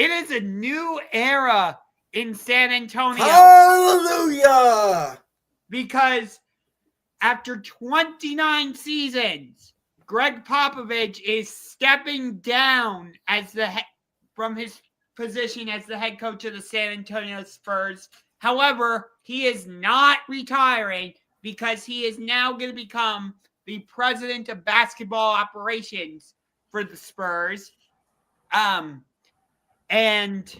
It is a new era in San Antonio. Hallelujah! Because after 29 seasons, Gregg Popovich is stepping down as from his position as the head coach of the San Antonio Spurs. However, he is not retiring because he is now going to become the president of basketball operations for the Spurs. And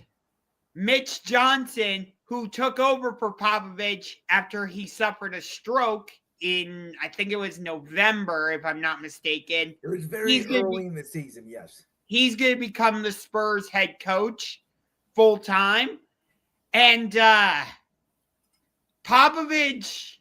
Mitch Johnson, who took over for Popovich after he suffered a stroke in, I think it was November, if I'm not mistaken. It was very early in the season, yes. He's going to become the Spurs head coach full time. And Popovich,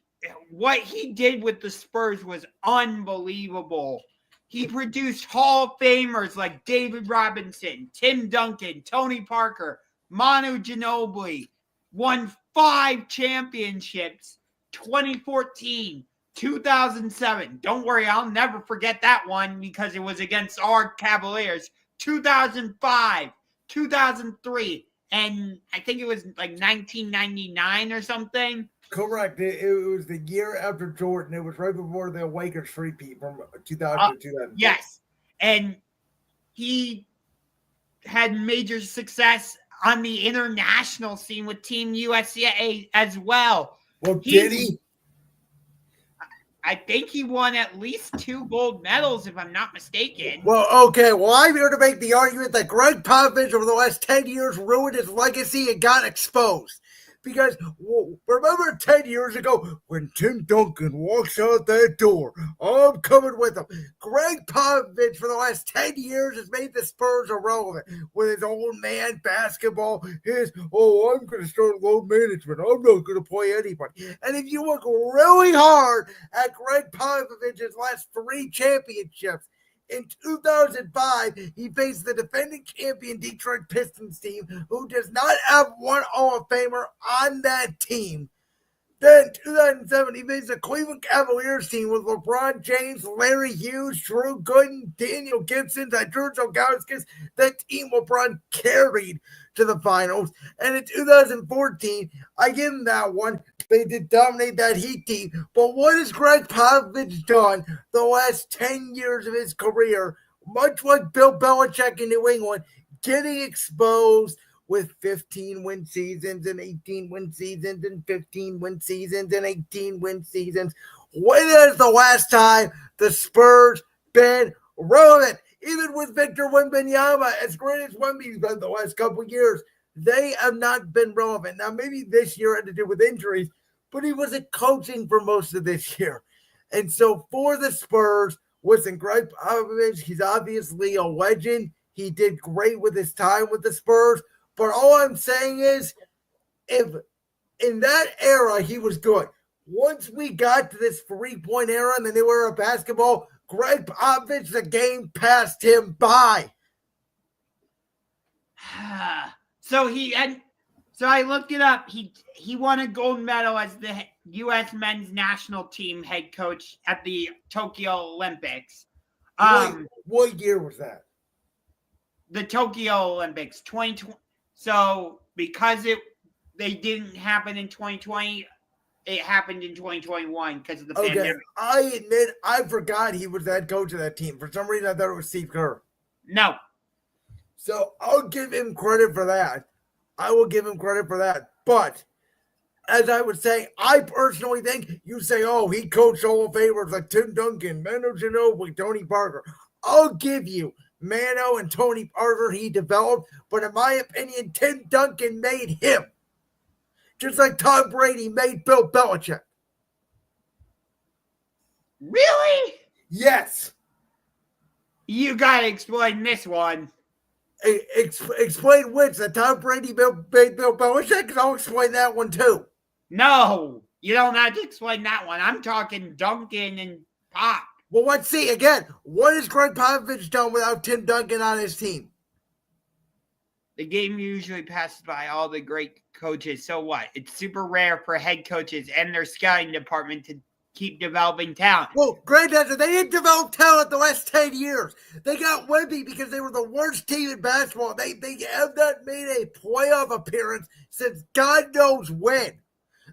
what he did with the Spurs was unbelievable. He produced Hall of Famers like David Robinson, Tim Duncan, Tony Parker, Manu Ginobili, won 5 championships, 2014, 2007. Don't worry, I'll never forget that one because it was against our Cavaliers. 2005, 2003, and I think it was like 1999 or something. Correct. It was the year after Jordan. It was right before the Lakers three-peat from 2000 to 2000. Yes. And he had major success on the international scene with Team USA as well. Well, did he? I think he won at least 2 gold medals, if I'm not mistaken. Well, okay. Well, I'm here to make the argument that Gregg Popovich over the last 10 years ruined his legacy and got exposed. Because remember 10 years ago when Tim Duncan walks out that door, I'm coming with him. Gregg Popovich for the last 10 years has made the Spurs irrelevant with his old man basketball. I'm going to start load management. I'm not going to play anybody. And if you look really hard at Gregg Popovich's last 3 championships, in 2005, he faced the defending champion Detroit Pistons team, who does not have one Hall of Famer on that team. Then in 2007, he faced the Cleveland Cavaliers team with LeBron James, Larry Hughes, Drew Gooden, Daniel Gibson, George Ilgauskas. That team LeBron carried to the finals. And in 2014, I give him that one. They did dominate that Heat team. But what has Gregg Popovich done the last 10 years of his career, much like Bill Belichick in New England, getting exposed with 15-win seasons and 18-win seasons and 15-win seasons and 18-win seasons? When is the last time the Spurs been relevant? Even with Victor Wembanyama, as great as Wemby's been the last couple of years, they have not been relevant. Now, maybe this year had to do with injuries, but he wasn't coaching for most of this year. And so for the Spurs, listen, Gregg Popovich, he's obviously a legend. He did great with his time with the Spurs. But all I'm saying is, if in that era he was good, once we got to this 3-point era and the new era of basketball, Gregg Popovich, the game passed him by. So I looked it up. He won a gold medal as the U.S. men's national team head coach at the Tokyo Olympics. What year was that? The Tokyo Olympics, 2020. So because they didn't happen in 2020, it happened in 2021 because of the pandemic. I admit I forgot he was the head coach of that team. For some reason, I thought it was Steve Kerr. No. So I'll give him credit for that. I will give him credit for that. But as I would say, I personally think you say, he coached Hall of Famers like Tim Duncan, Manu Ginobili, Tony Parker. I'll give you Manu and Tony Parker he developed. But in my opinion, Tim Duncan made him. Just like Tom Brady made Bill Belichick. Really? Yes. You got to explain this one. Explain which? That Tom Brady made Bill Belichick? Because I'll explain that one too. No, you don't have to explain that one. I'm talking Duncan and Pop. Well, let's see. Again, what has Gregg Popovich done without Tim Duncan on his team? The game usually passes by all the great coaches. So what? It's super rare for head coaches and their scouting department to keep developing talent. Well, granddad, they didn't develop talent the last 10 years. They got wimpy because they were the worst team in basketball. They have not made a playoff appearance since God knows when.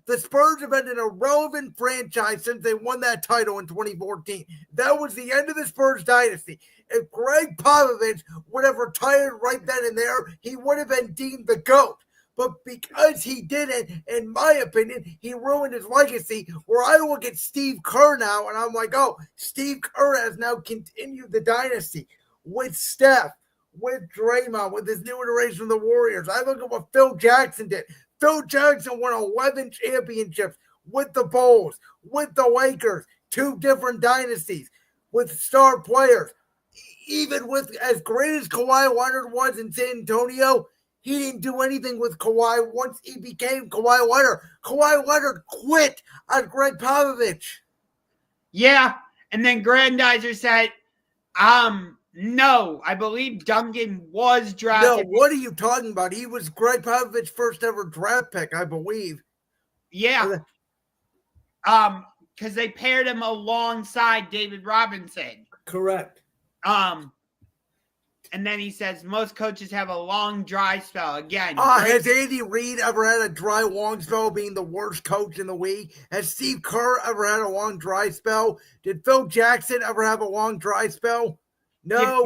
The Spurs have been an irrelevant franchise since they won that title in 2014. That was the end of the Spurs dynasty. If Gregg Popovich would have retired right then and there, he would have been deemed the GOAT. But because he didn't, in my opinion, he ruined his legacy, where I look at Steve Kerr now, and I'm like, oh, Steve Kerr has now continued the dynasty with Steph, with Draymond, with this new iteration of the Warriors. I look at what Phil Jackson did. Phil Jackson won 11 championships with the Bulls, with the Lakers, 2 different dynasties, with star players. Even with as great as Kawhi Leonard was in San Antonio, he didn't do anything with Kawhi once he became Kawhi Leonard. Kawhi Leonard quit on Gregg Popovich. Yeah, and then Grandizer said, no, I believe Duncan was drafted. No, what are you talking about? He was Gregg Popovich's first ever draft pick, I believe. Yeah. Because they paired him alongside David Robinson. Correct. And then he says most coaches have a long dry spell. Again, has Andy Reid ever had a dry long spell being the worst coach in the league? Has Steve Kerr ever had a long dry spell? Did Phil Jackson ever have a long dry spell? No.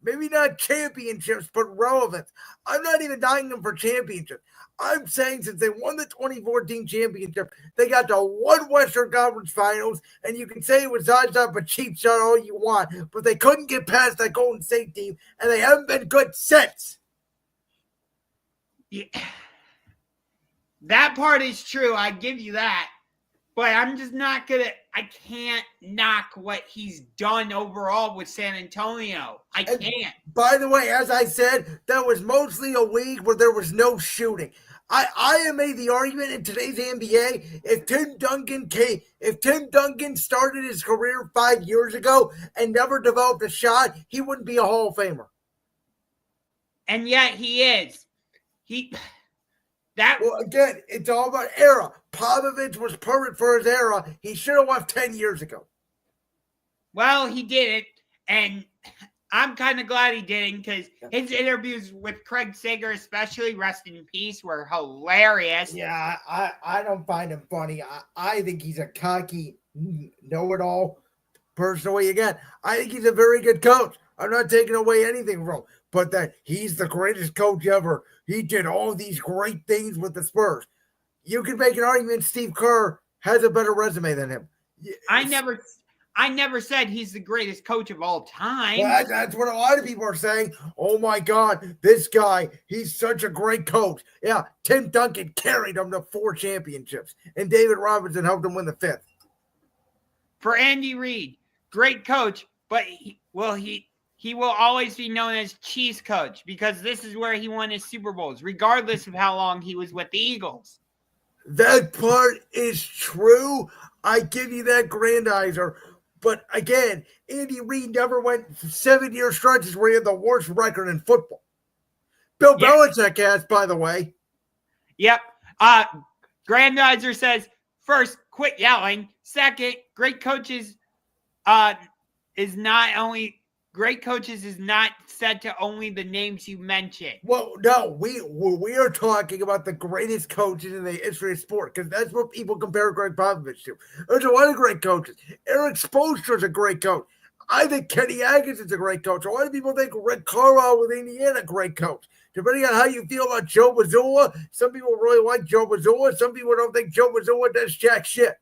Maybe not championships, but relevance. I'm not even dying them for championships. I'm saying since they won the 2014 championship, they got to one Western Conference Finals, and you can say it was odds up a cheap shot all you want, but they couldn't get past that Golden State team, and they haven't been good since. Yeah. That part is true. I give you that. But I'm just not going to – I can't knock what he's done overall with San Antonio. I can't. And by the way, as I said, that was mostly a league where there was no shooting. I have made the argument in today's NBA, if Tim Duncan started his career 5 years ago and never developed a shot, he wouldn't be a Hall of Famer. And yet he is. Well, again, it's all about era. Popovich was perfect for his era. He should have left 10 years ago. Well, he didn't, and I'm kind of glad he didn't because his interviews with Craig Sager, especially, rest in peace, were hilarious. Yeah, I don't find him funny. I think he's a cocky know-it-all. Personally, again, I think he's a very good coach. I'm not taking away anything from him, but that he's the greatest coach ever. He did all these great things with the Spurs. You can make an argument Steve Kerr has a better resume than him. I never said he's the greatest coach of all time. Well, that's what a lot of people are saying. Oh, my God, this guy, he's such a great coach. Yeah, Tim Duncan carried him to 4 championships, and David Robinson helped him win the 5th. For Andy Reid, great coach, but he will always be known as Cheese Coach because this is where he won his Super Bowls, regardless of how long he was with the Eagles. That part is true. I give you that, Grandizer. But again, Andy Reid never went 7-year stretches where he had the worst record in football. Bill Belichick has, by the way. Yep. Grandizer says, first, quit yelling. Second, great coaches is not said to only the names you mentioned. Well, no, we are talking about the greatest coaches in the history of sport because that's what people compare Gregg Popovich to. There's a lot of great coaches. Eric Spoelstra is a great coach. I think Kenny Atkinson is a great coach. A lot of people think Rick Carlisle with Indiana, great coach. Depending on how you feel about Joe Mazzulla, some people really like Joe Mazzulla. Some people don't think Joe Mazzulla does jack shit.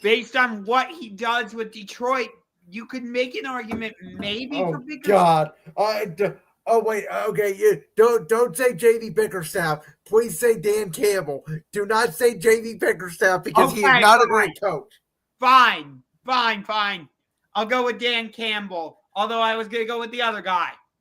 Based on what he does with Detroit, you could make an argument maybe for bigger. God. Wait. Okay. Don't say J.V. Bickerstaff. Please say Dan Campbell. Do not say J.V. Bickerstaff because he is not a great coach. Fine. I'll go with Dan Campbell. Although I was going to go with the other guy.